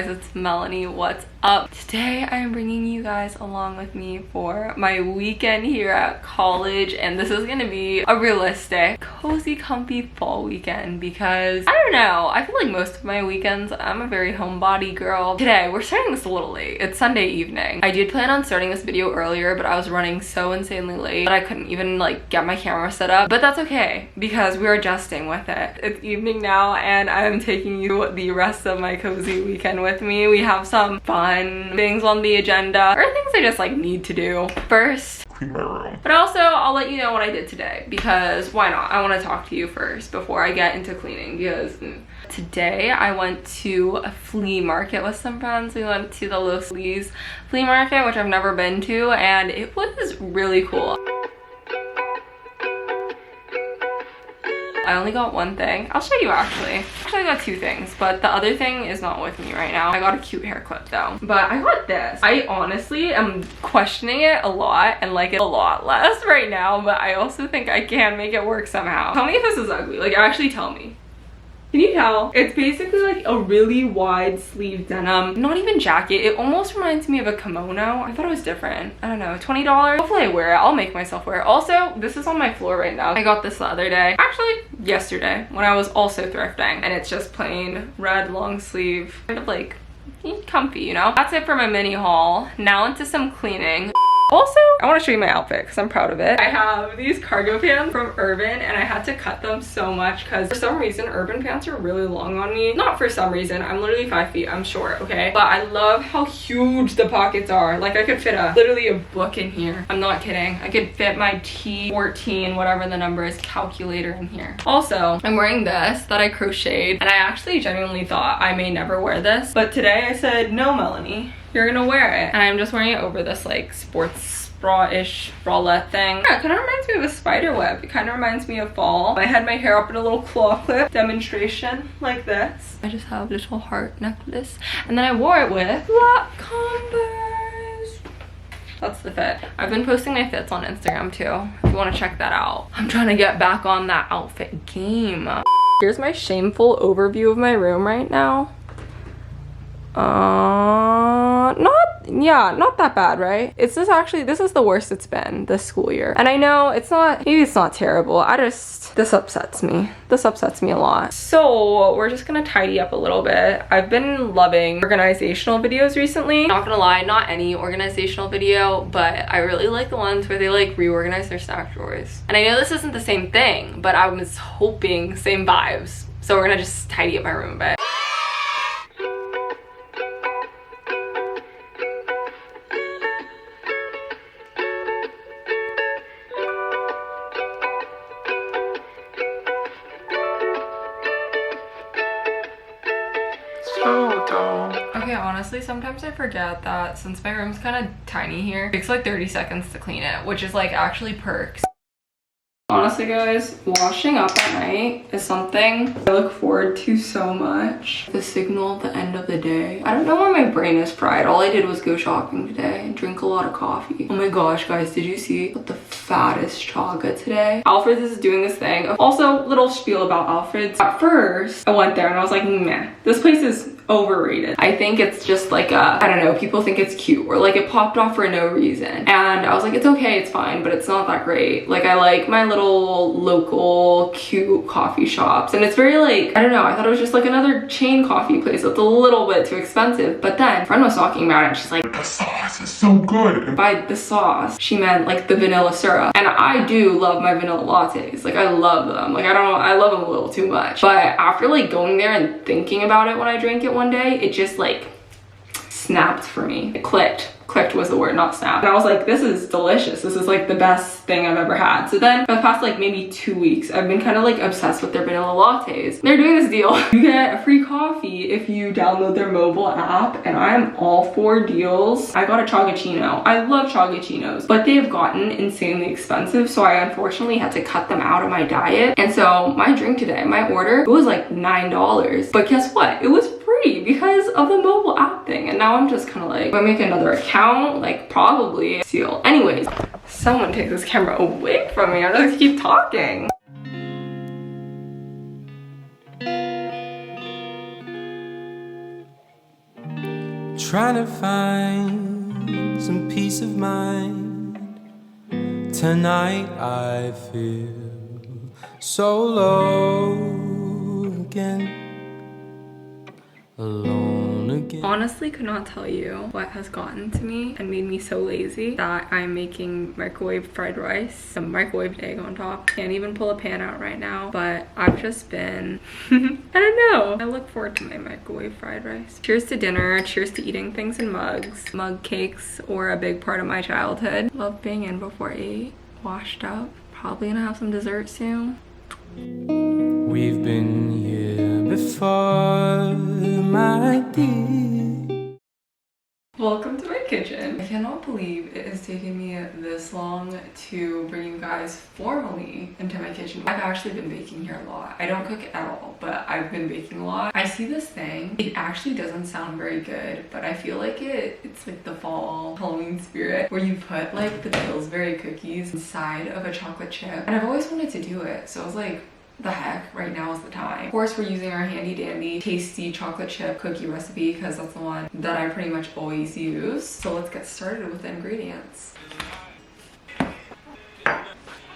guys, it's Melanie. What's up? Today I am bringing you guys along with me for my weekend here at college, and this is gonna be a realistic, cozy, comfy fall weekend because I don't know, I feel like most of my weekends I'm a very homebody girl. Today we're starting this a little late. It's Sunday evening. I did plan on starting this video earlier, but I was running so insanely late that I couldn't even like get my camera set up, but that's okay because we're adjusting with it. It's evening now and I'm taking you the rest of my cozy weekend with me. We have some fun things on the agenda, or things I just like need to do. First, clean my room. But also I'll let you know what I did today because why not? I want to talk to you first before I get into cleaning because today I went to a flea market with some friends. We went to the Locke flea market, which I've never been to, and it was really cool. I only got one thing. I'll show you actually. Actually, I got two things, but the other thing is not with me right now. I got a cute hair clip though. But I got this. I honestly am questioning it a lot and like it a lot less right now, but I also think I can make it work somehow. Tell me if this is ugly. Like, actually tell me. Can you tell? It's basically like a really wide sleeve denim, not even jacket. It almost reminds me of a kimono. I thought it was different. I don't know, $20. Hopefully I wear it. I'll make myself wear it. Also, this is on my floor right now. I got this the other day. Actually, yesterday when I was also thrifting, and it's just plain red long sleeve, kind of like comfy, you know? That's it for my mini haul. Now into some cleaning. Also, I want to show you my outfit because I'm proud of it. I have these cargo pants from Urban and I had to cut them so much because for some reason Urban pants are really long on me. Not for some reason, I'm literally 5 feet, I'm short, okay? But I love how huge the pockets are. Like I could fit literally a book in here. I'm not kidding. I could fit my T14, whatever the number is, calculator in here. Also, I'm wearing this that I crocheted and I actually genuinely thought I may never wear this. But today I said, no, Melanie, you're gonna wear it. And I'm just wearing it over this like sports bra-ish bralette thing. Yeah, it kind of reminds me of a spider web. It kind of reminds me of fall. I had my hair up in a little claw clip demonstration like this. I just have a little heart necklace. And then I wore it with Locke Converse. That's the fit. I've been posting my fits on Instagram too, if you want to check that out. I'm trying to get back on that outfit game. Here's my shameful overview of my room right now. Not that bad, right? This is the worst it's been this school year. And I know maybe it's not terrible. This upsets me. This upsets me a lot. So we're just gonna tidy up a little bit. I've been loving organizational videos recently. Not gonna lie, not any organizational video, but I really like the ones where they like reorganize their stack drawers. And I know this isn't the same thing, but I was hoping same vibes. So we're gonna just tidy up my room a bit. Okay, honestly, sometimes I forget that since my room's kind of tiny here, it takes like 30 seconds to clean it, which is like actually perks. Honestly, guys, washing up at night is something I look forward to so much. The signal at the end of the day. I don't know why my brain is fried. All I did was go shopping today and drink a lot of coffee. Oh my gosh, guys, did you see the fattest chaga today? Alfred's is doing this thing. Also, little spiel about Alfred's. At first, I went there and I was like, meh, this place is overrated. I think it's just like I don't know, people think it's cute or like it popped off for no reason. And I was like, it's okay, it's fine, but it's not that great. Like I like my little local cute coffee shops, and it's very like, I don't know, I thought it was just like another chain coffee place that's a little bit too expensive. But then a friend was talking about it and she's like, the sauce is so good. And by the sauce, she meant like the vanilla syrup. And I do love my vanilla lattes. Like I love them. Like I love them a little too much. But after like going there and thinking about it when I drank it one day, it just like snapped for me. It clicked. Clicked was the word, not snap. And I was like, this is delicious. This is like the best thing I've ever had. So then for the past like maybe 2 weeks, I've been kind of like obsessed with their vanilla lattes. They're doing this deal. You get a free coffee if you download their mobile app, and I am all for deals. I got a chagachino. I love chagachinos, but they have gotten insanely expensive. So I unfortunately had to cut them out of my diet. And so my drink today, my order, it was like $9. But guess what? It was free because of the mobile app thing. And now I'm just kind of like, do I make another account? Like probably. Seal. Anyways, someone take this camera away from me. I'm just gonna keep talking. trying to find some peace of mind. Tonight I feel so low again, alone again. Honestly, could not tell you what has gotten to me and made me so lazy that I'm making microwave fried rice, a microwaved egg on top. Can't even pull a pan out right now, but I've just been, I don't know. I look forward to my microwave fried rice. Cheers to dinner. Cheers to eating things in mugs. Mug cakes were a big part of my childhood. Love being in before 8, washed up. Probably gonna have some dessert soon. We've been here before, my dear. Welcome to my kitchen. I cannot believe it has taken me this long to bring you guys formally into my kitchen. I've actually been baking here a lot. I don't cook at all, but I've been baking a lot. I see this thing. It actually doesn't sound very good, but I feel like it's like the fall Halloween spirit where you put like the Pillsbury cookies inside of a chocolate chip. And I've always wanted to do it. So I was like, the heck, right now is the time. Of course, we're using our handy dandy tasty chocolate chip cookie recipe because that's the one that I pretty much always use. So let's get started with the ingredients.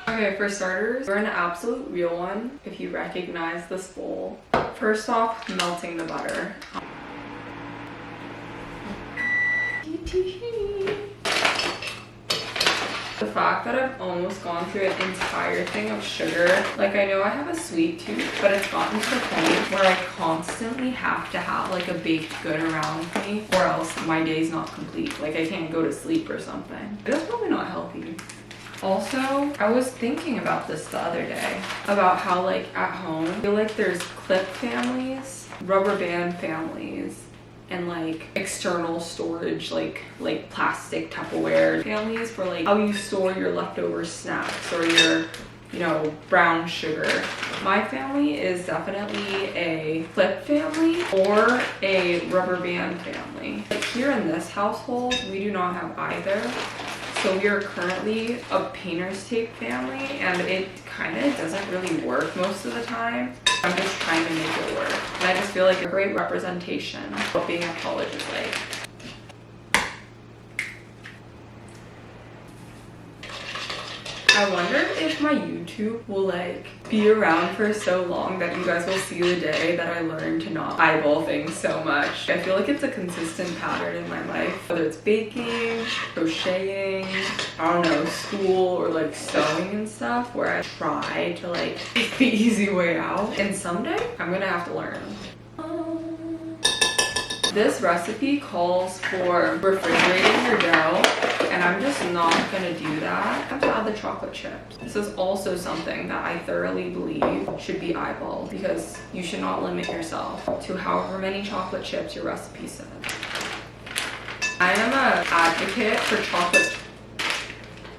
Okay, for starters, we're an absolute real one if you recognize this bowl. First off, melting the butter. The fact that I've almost gone through an entire thing of sugar, like I know I have a sweet tooth, but it's gotten to the point where I constantly have to have like a baked good around me or else my day's not complete. Like I can't go to sleep or something. That's probably not healthy. Also, I was thinking about this the other day, about how like at home, I feel like there's clip families, rubber band families, and like external storage like plastic Tupperware families for like how you store your leftover snacks or your, you know, brown sugar. My family is definitely a clip family or a rubber band family. Like here in this household, we do not have either. So we are currently a painter's tape family and it kind of doesn't really work most of the time. I'm just trying to make it work. And I just feel like a great representation of what being at college is like. I wonder if my YouTube will like be around for so long that you guys will see the day that I learn to not eyeball things so much. I feel like it's a consistent pattern in my life, whether it's baking, crocheting, I don't know, school, or like sewing and stuff, where I try to like take the easy way out. And someday I'm gonna have to learn. This recipe calls for refrigerating your dough, and I'm just not gonna do that. I have to add the chocolate chips. This is also something that I thoroughly believe should be eyeballed because you should not limit yourself to however many chocolate chips your recipe says. I am an advocate for chocolate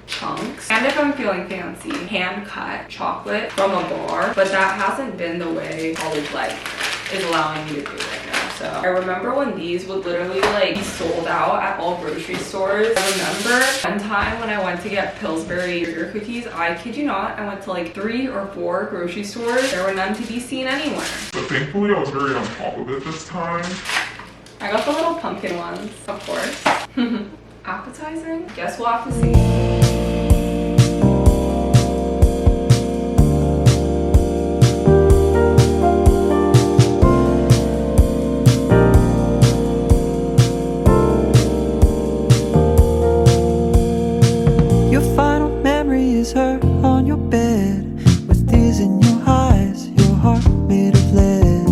chunks, and if I'm feeling fancy, hand cut chocolate from a bar, but that hasn't been the way college life is allowing me to do right now. So I remember when these would literally like be sold out at all grocery stores. I remember one time when I went to get Pillsbury sugar cookies, I kid you not, I went to like 3 or 4 grocery stores. There were none to be seen anywhere. But thankfully I was very on top of it this time. I got the little pumpkin ones, of course. Appetizing? Guess we'll have to see. Her on your bed with tears in your eyes, your heart made of lead.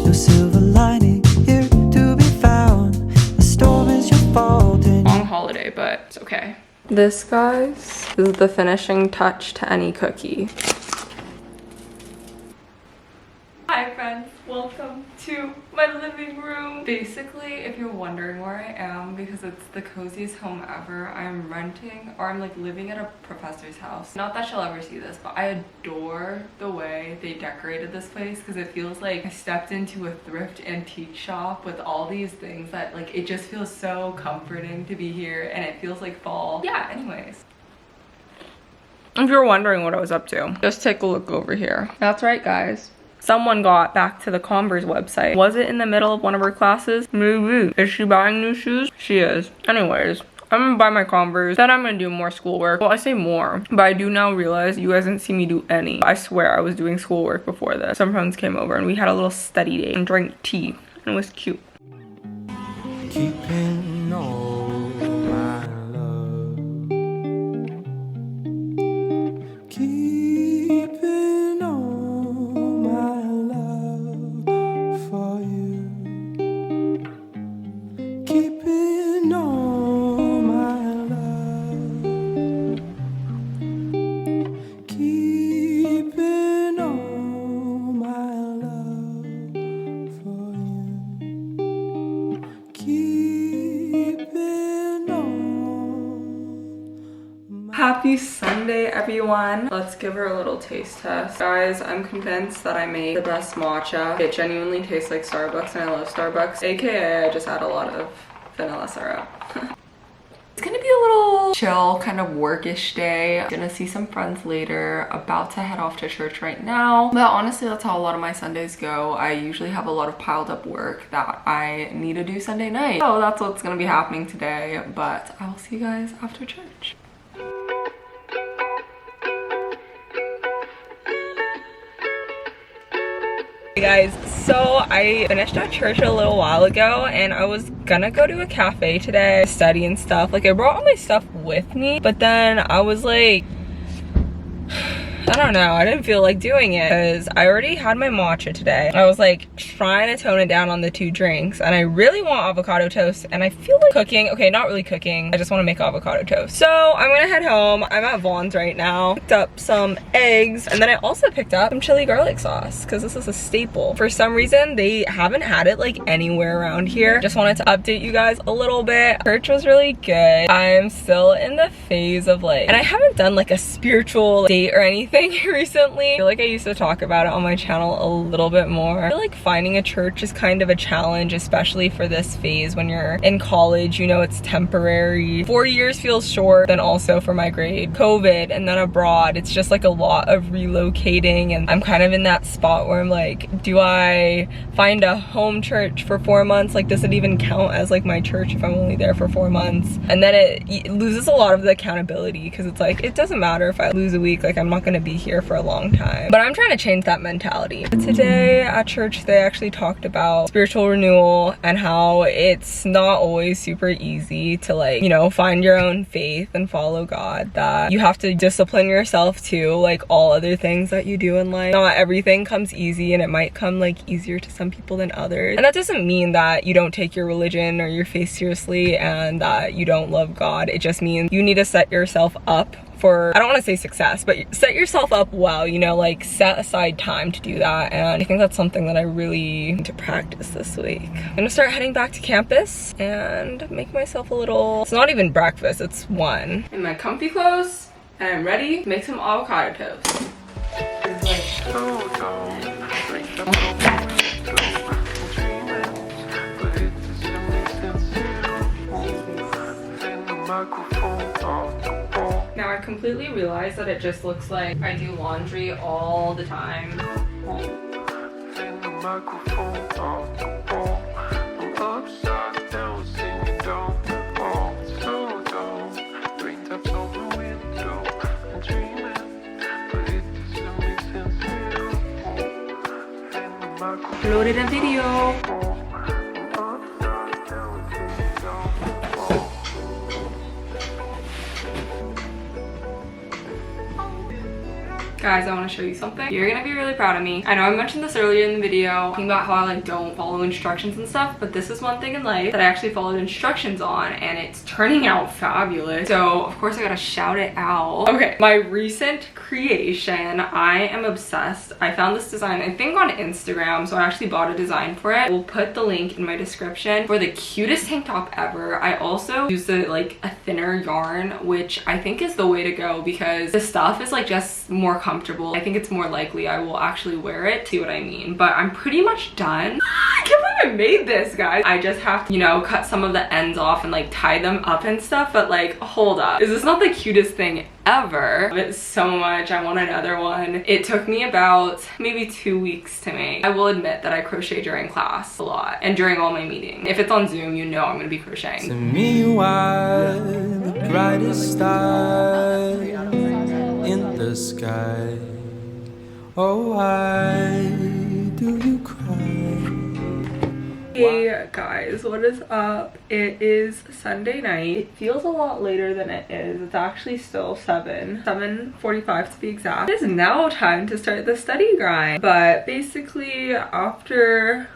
No silver lining here to be found. The storm is your fault. Long holiday, but it's okay. This, guys, is the finishing touch to any cookie. Hi friends, welcome to my living room. Basically, if you're wondering where I am, because it's the coziest home ever, I'm renting, or I'm like living at a professor's house. Not that she'll ever see this, but I adore the way they decorated this place because it feels like I stepped into a thrift antique shop with all these things that like, it just feels so comforting to be here and it feels like fall. Yeah, anyways. If you're wondering what I was up to, just take a look over here. That's right, guys. Someone got back to the Converse website. Was it in the middle of one of her classes? Maybe. Is she buying new shoes? She is. Anyways, I'm gonna buy my Converse, then I'm gonna do more schoolwork. Well, I say more, but I do now realize you guys didn't see me do any. I swear I was doing schoolwork before this. Some friends came over and we had a little study day and drank tea, and it was cute. Keeping all my love, keeping all my love for you, keeping all my love, keeping all my love for you. Happy Sunday, everyone. Let's give her a little taste test. Guys, I'm convinced that I make the best matcha. It genuinely tastes like Starbucks, and I love Starbucks. AKA, I just add a lot of vanilla syrup. It's gonna be a little chill, kind of workish day. Gonna see some friends later. About to head off to church right now. But honestly, that's how a lot of my Sundays go. I usually have a lot of piled up work that I need to do Sunday night. So that's what's gonna be happening today. But I will see you guys after church. Hey guys, so I finished at church a little while ago and I was gonna go to a cafe today, study and stuff. Like, I brought all my stuff with me, but then I was like, I don't know, I didn't feel like doing it because I already had my matcha today. I was like trying to tone it down on the 2 drinks, and I really want avocado toast, and I feel like cooking. Okay, not really cooking, I just want to make avocado toast. So I'm gonna head home. I'm at Vaughn's right now. Picked up some eggs, and then I also picked up some chili garlic sauce because this is a staple. For some reason, they haven't had it like anywhere around here. Just wanted to update you guys a little bit. Church was really good. I'm still in the phase of like, and I haven't done like a spiritual date or anything recently. I feel like I used to talk about it on my channel a little bit more. I feel like finding a church is kind of a challenge, especially for this phase when you're in college. You know, it's temporary. 4 years feels short. Then also for my grade, COVID, and then abroad, it's just like a lot of relocating, and I'm kind of in that spot where I'm like, do I find a home church for 4 months? Like, does it even count as like my church if I'm only there for 4 months? And then it loses a lot of the accountability because it's like, it doesn't matter if I lose a week, like I'm not gonna be here for a long time. But I'm trying to change that mentality. Today at church, they actually talked about spiritual renewal and how it's not always super easy to, like, you know, find your own faith and follow God, that you have to discipline yourself too, like all other things that you do in life. Not everything comes easy, and it might come like easier to some people than others. And that doesn't mean that you don't take your religion or your faith seriously and that you don't love God. It just means you need to set yourself up for, I don't want to say success, but set yourself up well, you know, like set aside time to do that. And I think that's something that I really need to practice this week. I'm gonna start heading back to campus and make myself a little, it's not even breakfast, it's 1. In my comfy clothes, and I'm ready to make some avocado toast. Now I completely realize that it just looks like I do laundry all the time. Loaded a video. Guys, I want to show you something. You're gonna be really proud of me. I know I mentioned this earlier in the video, talking about how I like don't follow instructions and stuff, but this is one thing in life that I actually followed instructions on, and it's turning out fabulous. So of course I gotta shout it out. Okay, my recent creation, I am obsessed. I found this design, I think on Instagram, so I actually bought a design for it. We'll put the link in my description for the cutest tank top ever. I also used a thinner yarn, which I think is the way to go because the stuff is like just more comfortable, I think it's more likely I will actually wear it. See what I mean? But I'm pretty much done. I can't believe I made this, guys. I just have to, you know, cut some of the ends off and like tie them up and stuff. But like, hold up. Is this not the cutest thing ever? I love it so much. I want another one. It took me about maybe 2 weeks to make. I will admit that I crochet during class a lot and during all my meetings. If it's on Zoom, you know I'm gonna be crocheting. To me you are the brightest star in the sky. Oh, why do you cry? Hey guys, what is up? It is Sunday night. It feels a lot later than it is. It's actually still 7:45 to be exact. It is now time to start the study grind. But basically after,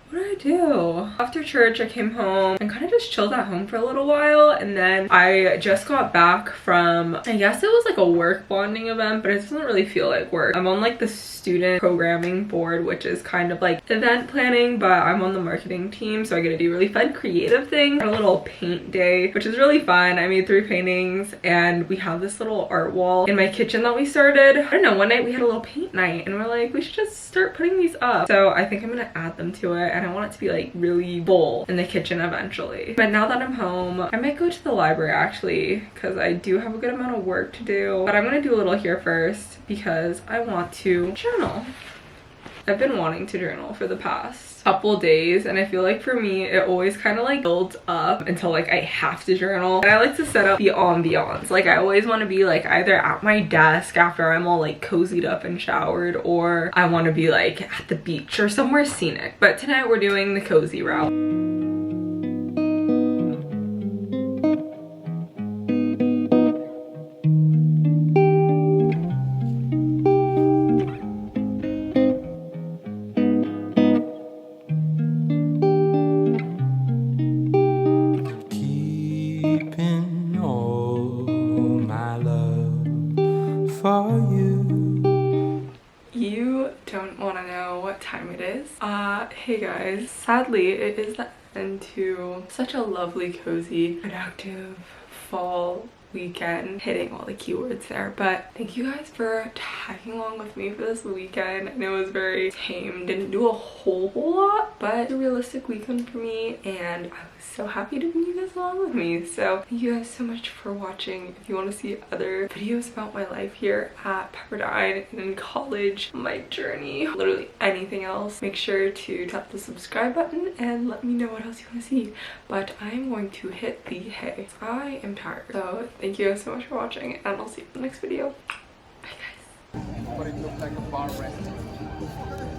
what did I do? After church, I came home and kind of just chilled at home for a little while. And then I just got back from, I guess it was like a work bonding event, but it doesn't really feel like work. I'm on like the student programming board, which is kind of like event planning, but I'm on the marketing team, so I get to do really fun creative things. A little paint day, which is really fun. I made 3 paintings and we have this little art wall in my kitchen that we started. I don't know, one night we had a little paint night and we're like, we should just start putting these up. So I think I'm gonna add them to it, and I want it to be like really bold in the kitchen eventually. But now that I'm home, I might go to the library actually, because I do have a good amount of work to do. But I'm gonna do a little here first because I want to journal. I've been wanting to journal for the past couple days, and I feel like for me it always kind of like builds up until like I have to journal. And I like to set up the ambiance. Like I always want to be like either at my desk after I'm all like cozied up and showered, or I want to be like at the beach or somewhere scenic. But tonight we're doing the cozy route. You don't want to know what time it is. Hey guys, sadly it is the end to such a lovely, cozy, productive fall weekend, hitting all the keywords there. But thank you guys for tagging along with me for this weekend, and it was very tame. Didn't do a whole lot, but a realistic weekend for me, and I was so happy to bring you guys along with me. So thank you guys so much for watching. If you want to see other videos about my life here at Pepperdine and in college, my journey, literally anything else, make sure to tap the subscribe button and let me know what else you want to see. But I am going to hit the hay. I am tired. So thank you guys so much for watching, and I'll see you in the next video. Bye guys.